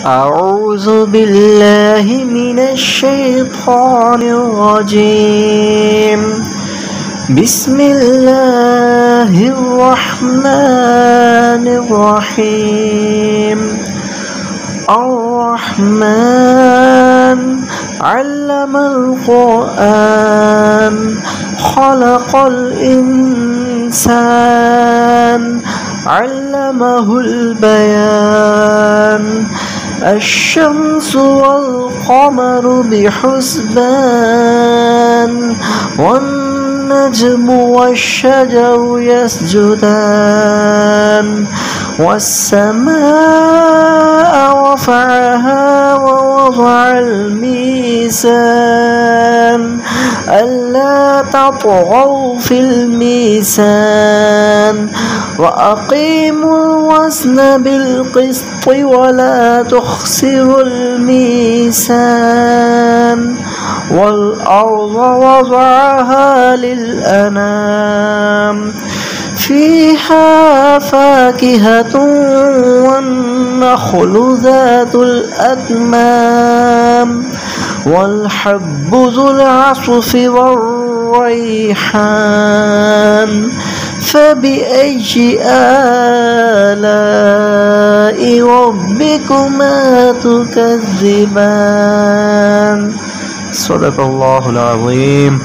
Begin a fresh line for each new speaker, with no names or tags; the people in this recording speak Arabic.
أعوذ بالله من الشيطان الرجيم. بسم الله الرحمن الرحيم. الرحمن علم القرآن خلق الإنسان علمه البيان. الشمس والقمر بحسبان والنجم والشجر يسجدان. والسماء رفعها ووضع الميزان ألا تطغوا في الميزان وأقيموا الوزن بالقسط ولا تخسروا الميزان. والأرض وضعها للأنام فيها فاكهة والنخل ذات الأكمام والحب ذو العصف والريحان. فبأي آلاء ربكما تكذبان؟ صدق الله العظيم.